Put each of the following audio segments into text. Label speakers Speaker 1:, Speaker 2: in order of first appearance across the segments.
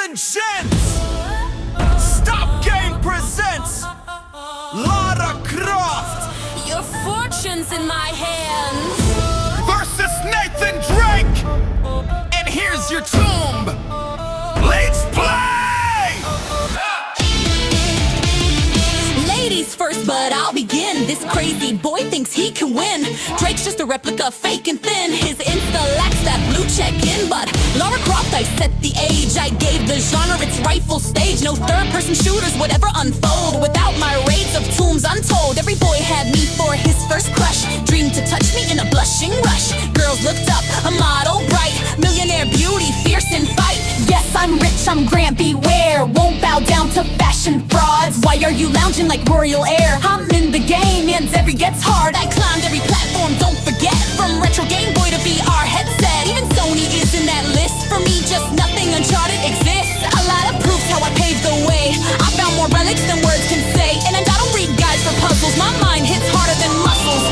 Speaker 1: and gents, Stop Game presents Lara Croft
Speaker 2: Your fortune's in my hands
Speaker 1: versus Nathan Drake. And here's your tomb. Let's play!
Speaker 2: Ladies first, but I'll begin. This crazy boy thinks he can win. Drake's just a replica, fake and thin. His Insta lacks that blue check-in, but Lara Croft, I set the age. I gave the genre its rightful stage. No third-person shooters would ever unfold without my raids of tombs untold. Every boy had me for his first crush, dreamed to touch me in a blushing rush. Girls looked up, a model bright, millionaire beauty, fierce in fight. Yes, I'm rich, I'm grand, beware. Won't bow down to fashion frauds. Why are you lounging like royal air? I'm in the game and every gets hard. I climbed every platform, don't forget. From retro Game Boy to VR headset, even Sony is in that list. For me, just nothing uncharted exists. A lot of proofs how I paved the way. I found more relics than words can say. And I don't read guides for puzzles. My mind hits harder than muscles.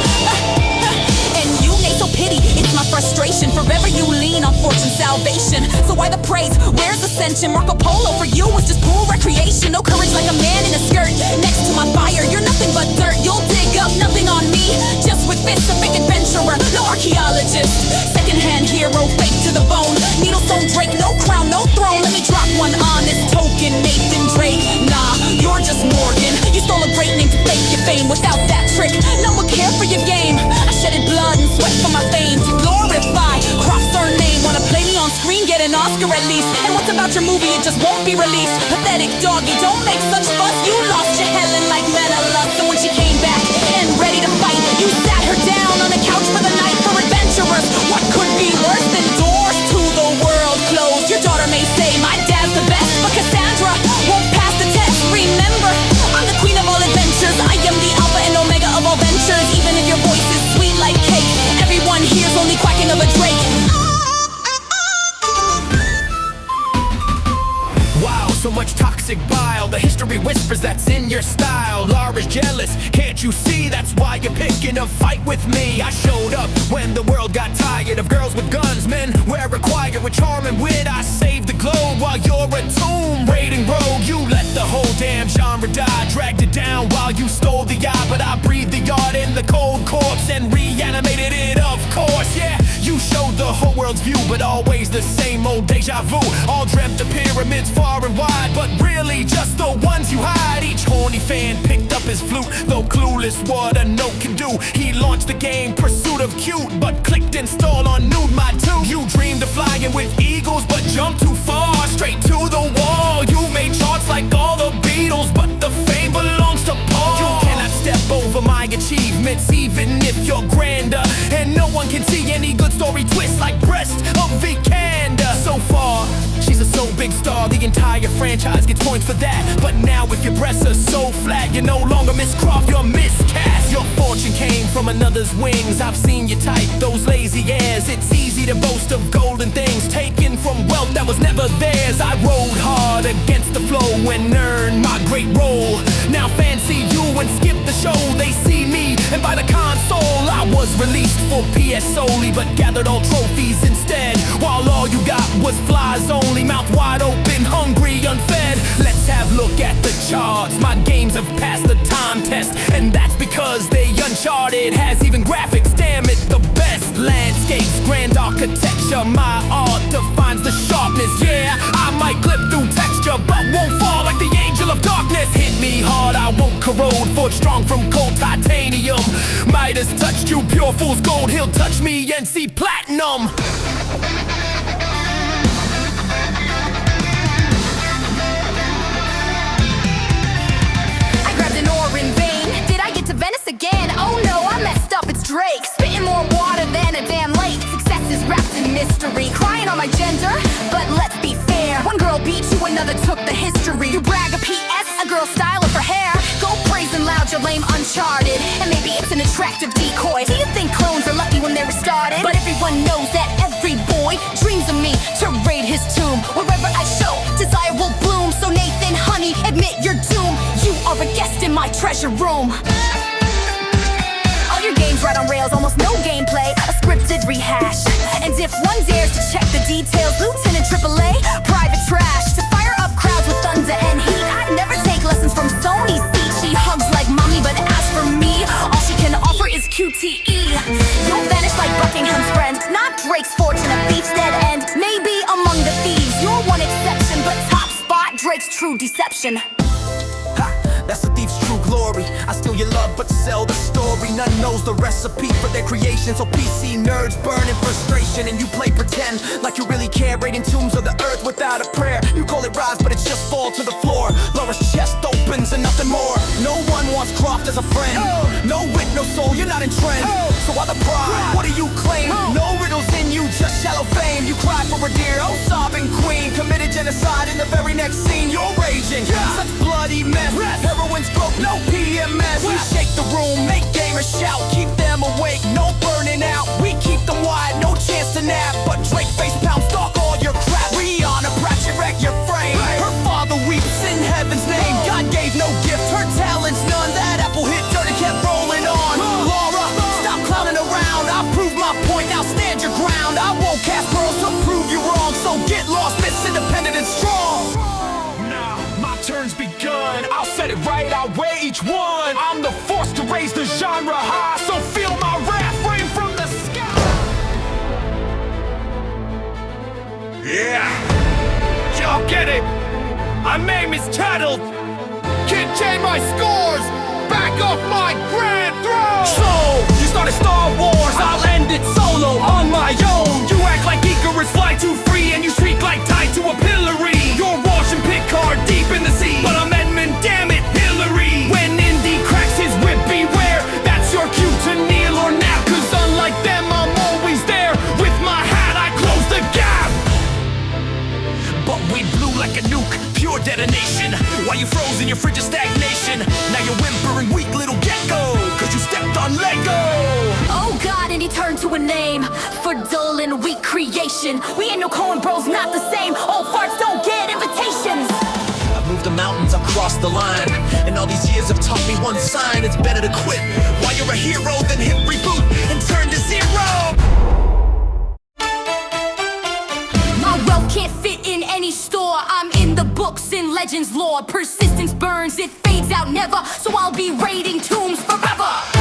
Speaker 2: And you need so pity, it's my frustration. Forever you lean on fortune's salvation. So why the praise? Where's ascension? Marco Polo for you was just pool recreation. No courage like a man in a skirt. Next to my fire, you're nothing but dirt. You'll dig up nothing on me. Just with fists, a fake adventurer, no archaeologist. Secondhand hero, fake to the bone. Needlestone Drake, no crown, no throne. Let me drop one on this token, Nathan Drake. Nah, you're just Morgan. You stole a great name to fake your fame. Without that trick, no one cared for your game. I shedded blood and sweat for my fame to glorify Croft's surname. Wanna play me on screen, get an Oscar at least. And what's about your movie, it just won't be released. Pathetic doggy, don't make such fuss. You lost your Helen like Menelaus. So when she came back and ready to fight, you sat her down on a couch for the night. For adventurers, what could be worse than doors to the world closed? Your daughter may say my dad's the best, but Cassandra won't pass the test. Remember, I'm the queen of all adventures. I am the alpha and omega of all ventures. Even if your voice is sweet like cake, everyone hears only quacking of a drake.
Speaker 1: Wow, so much toxic bile. The history whispers that's in your style. Lara's jealous, can't you see? That's why you're picking a fight with me. I showed up when the world got tired of girls with guns. Men were required with charm and wit. I saved the globe while you're a tomb raiding rogue. You let the whole damn genre die. Dragged it down while you stole the eye. But I breathed the art in the cold corpse and reanimated it, of course. Yeah, you showed the whole world's view, but always the same old deja vu. All dreamt the pyramids far and wide, but really just the ones you hide. Each horny fan picked up his flute, though clueless what a note can do. He launched the game, pursuit of cute, but clicked install on Nude My 2. You dreamed of flying with eagles, but jumped too far, straight to the wall. You made charts like all the Beatles, but the fame belongs to Paul. You cannot step over my achievements, even if you're grander. And no one can see any good story twist like Breast of Vikander. So far, she's a so big star, the entire franchise gets points for that. But now if your breasts are so flat, you're no longer Miss Croft, you're miscast. Your fortune came from another's wings. I've seen you type those lazy airs. It's easy to boast of golden things taken from wealth that was never theirs. I rode hard against the flow and earned my great role. Now fans see you and skip the show. They see me and buy the console. I was released for PS solely, but gathered all trophies instead. While all you got was flies only, mouth wide open, hungry, unfed. Let's have a look at the charts. My games have passed the time test, and that's because they uncharted. Has even graphics, damn it, the best. Landscapes, grand architecture, my art defines the sharpness. Yeah, I might clip through texture, but won't fall like the angel of darkness. Hit me hard, I won't corrode, forged strong from cold titanium. Midas touched you, pure fool's gold. He'll touch me and see platinum.
Speaker 2: Venice again, oh no, I messed up, it's Drake. Spitting more water than a damn lake. Success is wrapped in mystery. Crying on my gender, but let's be fair. One girl beat you, another took the history. You brag a PS, a girl's style of her hair. Go praising loud, you're lame, uncharted. And maybe it's an attractive decoy. Do you think clones are lucky when they were started? But everyone knows that every boy dreams of me to raid his tomb. Wherever I show, desire will bloom. So Nathan, honey, admit your doom. You are a guest in my treasure room. All your games right on rails, almost no gameplay, a scripted rehash. And if one dares to check the details, Lieutenant AAA, private trash. To fire Drake's true deception.
Speaker 1: Ha! That's a thief's true glory. I steal your love but sell the story. None knows the recipe for their creation. So PC nerds burn in frustration, and you play pretend like you really care, raiding tombs of the earth without a prayer. You call it rise but it's just fall to the floor. Laura's chest opens and nothing more. No one wants Croft as a friend. No wit, no soul, you're not in trend. So why the pride? What do you claim? No riddles in you, just shallow fame. You cry for a dear, oh sobbing queen. Committed genocide in the very next scene. You're raging, such bloody mess. Heroin's broke, no PMS. We shake the room, make gamers shout. Keep them awake, no burning out. We keep them wide, no chance to nap. But Drake face pound, stalk all your crap. Rihanna, Pratchett, wreck your frame. Her father weeps in heaven's name. God gave no gift, her talent's none. That apple hit dirt and kept rolling on. Laura, stop clowning around. I proved my point, now stand your ground. I won't cast pearls to prove you wrong. So get lost, Miss Independent and strong.
Speaker 3: Now, my turn's begun. I'll set it right, I'll weigh each one. I'm the force to raise the genre high, so feel my wrath rain from the sky. Yeah, y'all get it. My name is titled Can't change my scores. Back off my grand throne. So, you started Star Wars, I'll end it solo on my own. You act like Icarus, fly too free, and you shriek like tied to a pillory. You're washing Picard deep in the sea, but I'm Edmund, damn it, Hillary. When Indy cracks his whip, beware. That's your cue to kneel or nap, cause unlike them, I'm always there. With my hat, I close the gap.
Speaker 1: But we blew like a nuke, pure detonation. While you froze in your frigid stagnation. Now you're whimpering, weak little gecko, cause you stepped on Lego.
Speaker 2: Oh God, and he turned to a name for dull and weak creation. We ain't no Coen bros, not the same. Old farts don't get invitations.
Speaker 1: I've moved the mountains, I've crossed the line, and all these years have taught me one sign. It's better to quit while you're a hero than hit reboot and turn to zero.
Speaker 2: My wealth can't fit in any store. I'm in the books, in legends lore. Persistence burns, it fades out never. So I'll be raiding tombs forever.